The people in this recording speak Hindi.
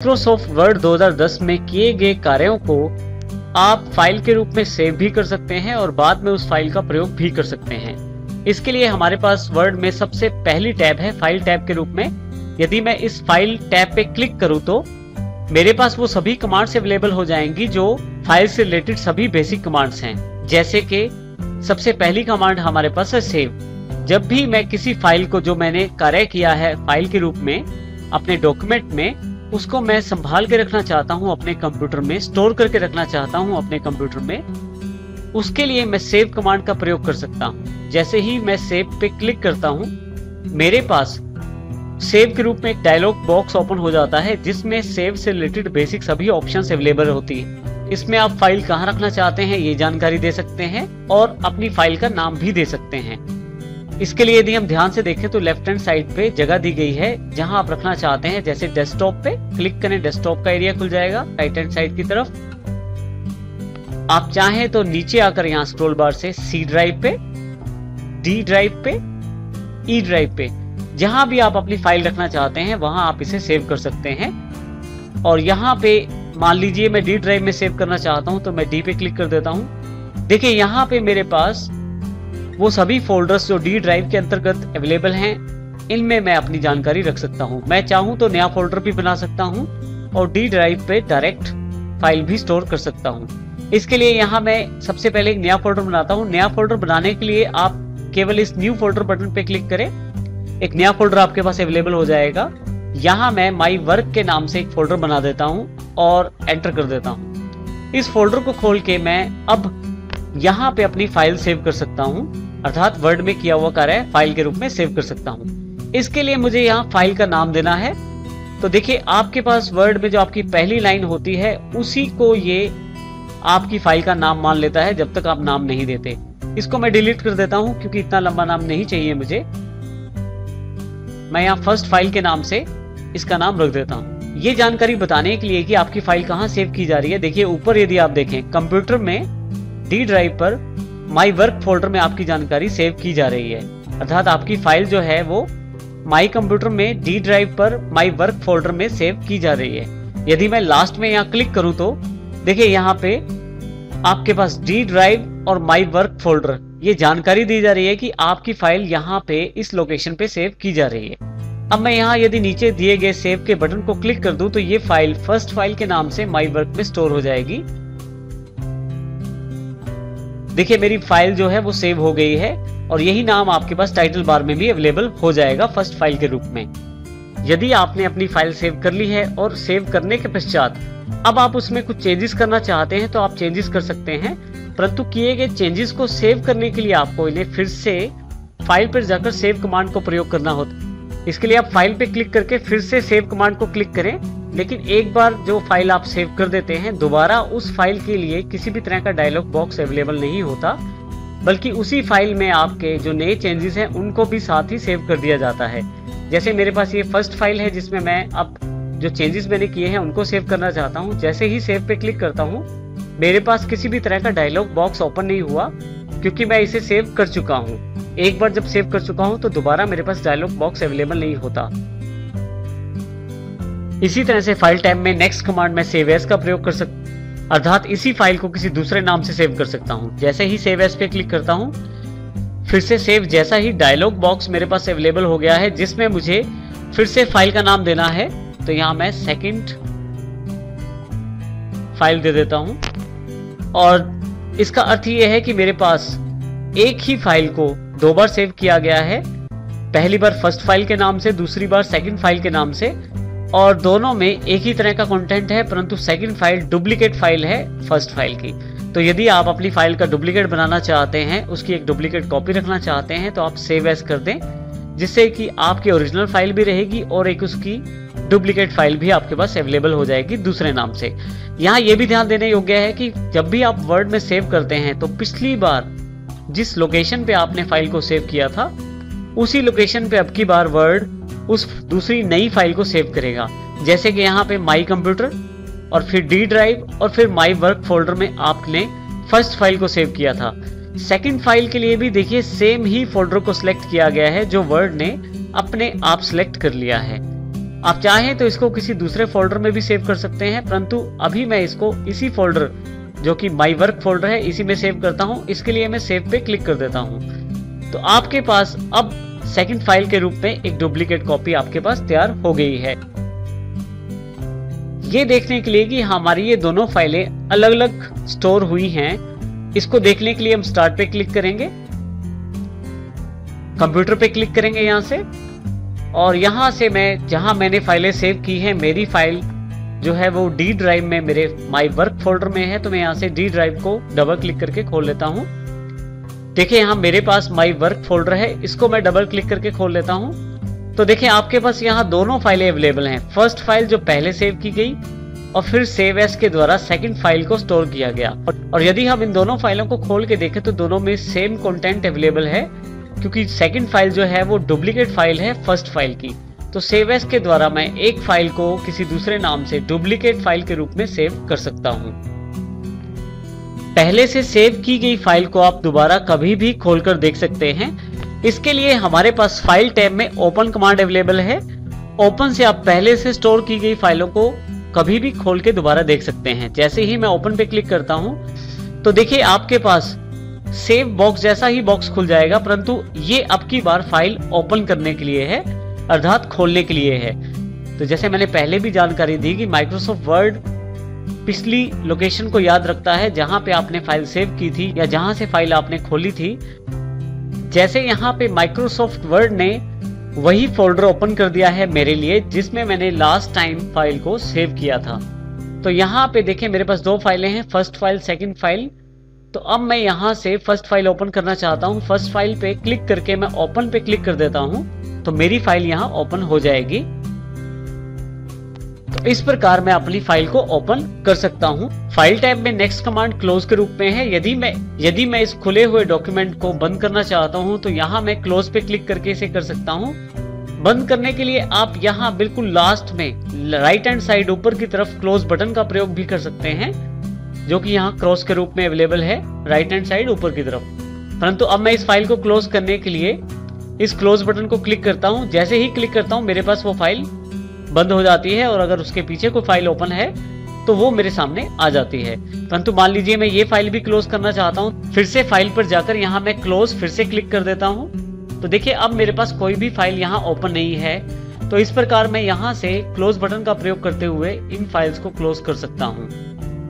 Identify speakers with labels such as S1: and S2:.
S1: माइक्रोसॉफ्ट वर्ड 2010 में किए गए कार्यों को आप फाइल के रूप में सेव भी कर सकते हैं और बाद में उस फाइल का प्रयोग भी कर सकते हैं। इसके लिए हमारे पास वर्ड में सबसे पहली टैब है फाइल टैब के रूप में। यदि मैं इस फाइल टैब पे क्लिक करूं तो मेरे पास वो सभी कमांड्स अवेलेबल हो जाएंगी जो फाइल से रिलेटेड सभी बेसिक कमांड्स हैं। जैसे कि सबसे पहली कमांड हमारे पास है सेव। जब भी मैं किसी फाइल को जो मैंने कार्य किया है फाइल के रूप में अपने डॉक्यूमेंट में, उसको मैं संभाल के रखना चाहता हूं अपने कंप्यूटर में, स्टोर करके रखना चाहता हूं अपने कंप्यूटर में, उसके लिए मैं सेव कमांड का प्रयोग कर सकता हूं। जैसे ही मैं सेव पे क्लिक करता हूं मेरे पास सेव के रूप में एक डायलॉग बॉक्स ओपन हो जाता है जिसमें सेव से रिलेटेड बेसिक सभी ऑप्शंस अवेलेबल होती है। इसमें आप फाइल कहां रखना चाहते हैं ये जानकारी दे सकते हैं और अपनी फाइल का नाम भी दे सकते हैं। इसके लिए यदि हम ध्यान से देखें तो लेफ्ट हैंड साइड पे जगह दी गई है जहां आप रखना चाहते हैं। जैसे डेस्कटॉप पे क्लिक करें, डेस्कटॉप का एरिया खुल जाएगा राइट हैंड साइड की तरफ। आप चाहें तो नीचे आकर यहाँ स्क्रॉल बार से सी ड्राइव पे, डी ड्राइव पे, ई ड्राइव पे, जहां भी आप अपनी फाइल रखना चाहते हैं वहां आप इसे सेव कर सकते हैं। और यहाँ पे मान लीजिए मैं डी ड्राइव में सेव करना चाहता हूं तो मैं डी पे क्लिक कर देता हूं। देखिए यहाँ पे मेरे पास वो सभी फोल्डर्स जो डी ड्राइव के अंतर्गत अवेलेबल हैं, इनमें मैं अपनी जानकारी रख सकता हूं। मैं चाहूं तो नया फोल्डर भी बना सकता हूं और डी ड्राइव पे डायरेक्ट फाइल भी स्टोर कर सकता हूं। इसके लिए यहाँ मैं सबसे पहले एक नया फोल्डर बनाता हूं। नया फोल्डर बनाने के लिए आप केवल इस न्यू फोल्डर बटन पे क्लिक करें, एक नया फोल्डर आपके पास अवेलेबल हो जाएगा। यहाँ मैं माई वर्क के नाम से एक फोल्डर बना देता हूँ और एंटर कर देता हूँ। इस फोल्डर को खोल के मैं अब यहाँ पे अपनी फाइल सेव कर सकता हूँ, अर्थात वर्ड में किया हुआ कार्य फाइल के रूप में सेव कर सकता हूँ। इसके लिए मुझे यहाँ फाइल का नाम देना है। तो देखिए आपके पास वर्ड में जो आपकी पहली लाइन होती है उसी को ये आपकी फाइल का नाम मान लेता है जब तक आप नाम नहीं देते। इसको मैं डिलीट कर देता हूँ क्योंकि इतना लंबा नाम नहीं चाहिए मुझे। मैं यहाँ फर्स्ट फाइल के नाम से इसका नाम रख देता हूँ। ये जानकारी बताने के लिए कि आपकी फाइल कहाँ सेव की जा रही है। देखिए ऊपर यदि आप देखें कंप्यूटर में डी ड्राइव पर माई वर्क फोल्डर में आपकी जानकारी सेव की जा रही है, अर्थात आपकी फाइल जो है वो माई कंप्यूटर में डी ड्राइव पर माई वर्क फोल्डर में सेव की जा रही है। यदि मैं लास्ट में यहाँ क्लिक करूं तो देखिए यहाँ पे आपके पास डी ड्राइव और माई वर्क फोल्डर ये जानकारी दी जा रही है कि आपकी फाइल यहाँ पे इस लोकेशन पे सेव की जा रही है। अब मैं यहाँ यदि नीचे दिए गए सेव के बटन को क्लिक कर दूं तो ये फाइल फर्स्ट फाइल के नाम से माई वर्क में स्टोर हो जाएगी। देखिए मेरी फाइल जो है वो सेव हो गई है और यही नाम आपके पास टाइटल बार में भी अवेलेबल हो जाएगा फर्स्ट फाइल के रूप में। यदि आपने अपनी फाइल सेव कर ली है और सेव करने के पश्चात अब आप उसमें कुछ चेंजेस करना चाहते हैं तो आप चेंजेस कर सकते हैं, परंतु किए गए चेंजेस को सेव करने के लिए आपको इन्हें फिर से फाइल पर जाकर सेव कमांड को प्रयोग करना होता है। इसके लिए आप फाइल पे क्लिक करके फिर से सेव कमांड को क्लिक करें, लेकिन एक बार जो फाइल आप सेव कर देते हैं दोबारा उस फाइल के लिए किसी भी तरह का डायलॉग बॉक्स अवेलेबल नहीं होता, बल्कि उसी फाइल में आपके जो नए चेंजेस हैं उनको भी साथ ही सेव कर दिया जाता है। जैसे मेरे पास ये फर्स्ट फाइल है जिसमें मैं अब जो चेंजेस मैंने किए हैं उनको सेव करना चाहता हूँ। जैसे ही सेव पे क्लिक करता हूँ मेरे पास किसी भी तरह का डायलॉग बॉक्स ओपन नहीं हुआ क्योंकि मैं इसे सेव कर चुका हूँ। एक बार जब सेव कर चुका हूँ तो दोबारा मेरे पास डायलॉग बॉक्स अवेलेबल नहीं होता। इसी तरह से फाइल टैब में नेक्स्ट कमांड में सेव एज का प्रयोग कर सकता, अर्थात इसी फाइल को किसी दूसरे नाम से सेव कर सकता हूं। जैसे ही सेव एज पे क्लिक करता हूं फिर से सेव जैसा ही डायलॉग बॉक्स मेरे पास अवेलेबल हो गया है जिसमें मुझे फिर से फाइल का नाम देना है। तो यहां मैं सेकंड फाइल दे देता हूं और इसका अर्थ यह है कि मेरे पास एक ही फाइल को दो बार सेव किया गया है, पहली बार फर्स्ट फाइल के नाम से, दूसरी बार सेकंड फाइल के नाम से, और दोनों में एक ही तरह का कंटेंट है, परंतु सेकंड फाइल डुप्लीकेट फाइल है फर्स्ट फाइल की। तो यदि आप अपनी फाइल का डुप्लीकेट बनाना चाहते हैं, उसकी एक डुप्लीकेट कॉपी रखना चाहते हैं तो आप सेव एज कर दें, जिससे कि आपकी ओरिजिनल फाइल भी रहेगी और एक उसकी डुप्लीकेट फाइल भी आपके पास अवेलेबल हो जाएगी दूसरे नाम से। यहाँ ये भी ध्यान देने योग्य है कि जब भी आप वर्ड में सेव करते हैं तो पिछली बार जिस लोकेशन पे आपने फाइल को सेव किया था उसी लोकेशन पे अब की बार वर्ड उस दूसरी नई फाइल को सेव करेगा। जैसे कि यहाँ पे माई कंप्यूटर और फिर डी ड्राइव और फिर माई वर्क फोल्डर में आपने फर्स्ट फाइल को सेव किया था। सेकंड फाइल के लिए भी देखिए सेम ही फोल्डर को सिलेक्ट किया गया है जो वर्ड ने अपने आप सिलेक्ट कर लिया है। आप चाहें तो इसको किसी दूसरे फोल्डर में भी सेव कर सकते हैं, परंतु अभी मैं इसको इसी फोल्डर जो कि माई वर्क फोल्डर है इसी में सेव करता हूं। इसके लिए मैं सेव पे क्लिक कर देता हूं। तो आपके पास अब सेकंड फाइल के रूप में एक डुप्लीकेट कॉपी आपके पास तैयार हो गई है। ये देखने के लिए कि हमारी ये दोनों फाइलें अलग अलग स्टोर हुई हैं, इसको देखने के लिए हम स्टार्ट पे क्लिक करेंगे, कंप्यूटर पे क्लिक करेंगे यहां से, और यहां से मैं जहां मैंने फाइलें सेव की हैं, मेरी फाइल जो है वो डी ड्राइव में मेरे माई वर्क फोल्डर में है, तो मैं यहां से डी ड्राइव को डबल क्लिक करके खोल लेता हूं। देखिए यहाँ मेरे पास माई वर्क फोल्डर है, इसको मैं डबल क्लिक करके खोल लेता हूं। तो देखिए आपके पास यहाँ दोनों फाइलें अवेलेबल हैं। फर्स्ट फाइल जो पहले सेव की गई और फिर सेव एज के द्वारा सेकंड फाइल को स्टोर किया गया। और यदि हम इन दोनों फाइलों को खोल के देखें तो दोनों में सेम कंटेंट अवेलेबल है, क्योंकि सेकंड फाइल जो है वो डुप्लीकेट फाइल है फर्स्ट फाइल की। तो सेव एज के द्वारा मैं एक फाइल को किसी दूसरे नाम से डुप्लीकेट फाइल के रूप में सेव कर सकता हूं। पहले से सेव की गई फाइल को आप दोबारा कभी भी खोलकर देख सकते हैं। इसके लिए हमारे पास फाइल टैब में ओपन कमांड अवेलेबल है। ओपन से आप पहले से स्टोर की गई फाइलों को कभी भी खोल के दोबारा देख सकते हैं। जैसे ही मैं ओपन पे क्लिक करता हूं तो देखिए आपके पास सेव बॉक्स जैसा ही बॉक्स खुल जाएगा, परंतु ये अब की बार फाइल ओपन करने के लिए है, अर्थात खोलने के लिए है। तो जैसे मैंने पहले भी जानकारी दी कि माइक्रोसॉफ्ट वर्ड पिछली लोकेशन को याद रखता है जहां पे आपने फाइल सेव की थी या जहां से फाइल आपने खोली थी। जैसे यहाँ पे माइक्रोसॉफ्ट वर्ड ने वही फोल्डर ओपन कर दिया है मेरे लिए जिसमें मैंने लास्ट टाइम फाइल को सेव किया था। तो यहाँ पे देखिए मेरे पास दो फाइलें हैं, फर्स्ट फाइल सेकंड फाइल। तो अब मैं यहाँ से फर्स्ट फाइल ओपन करना चाहता हूँ। फर्स्ट फाइल पे क्लिक करके मैं ओपन पे क्लिक कर देता हूँ, तो मेरी फाइल यहाँ ओपन हो जाएगी। तो इस प्रकार मैं अपनी फाइल को ओपन कर सकता हूं। फाइल टैब में नेक्स्ट कमांड क्लोज के रूप में है। यदि मैं इस खुले हुए डॉक्यूमेंट को बंद करना चाहता हूं तो यहां मैं क्लोज पे क्लिक करके इसे कर सकता हूं। बंद करने के लिए आप यहां बिल्कुल लास्ट में राइट हैंड साइड ऊपर की तरफ क्लोज बटन का प्रयोग भी कर सकते हैं, जो कि यहाँ क्रॉस के रूप में अवेलेबल है राइट हैंड साइड ऊपर की तरफ। परंतु अब मैं इस फाइल को क्लोज करने के लिए इस क्लोज बटन को क्लिक करता हूं। जैसे ही क्लिक करता हूं मेरे पास वो फाइल बंद हो जाती है, और अगर उसके पीछे कोई फाइल ओपन है तो वो मेरे सामने आ जाती है। परंतु मान लीजिए मैं ये फाइल भी क्लोज करना चाहता हूँ, फिर से फाइल पर जाकर यहाँ मैं क्लोज फिर से क्लिक कर देता हूँ। तो देखिए अब मेरे पास कोई भी फाइल यहाँ ओपन नहीं है। तो इस प्रकार मैं यहाँ से क्लोज बटन का प्रयोग करते हुए इन फाइल्स को क्लोज कर सकता हूँ।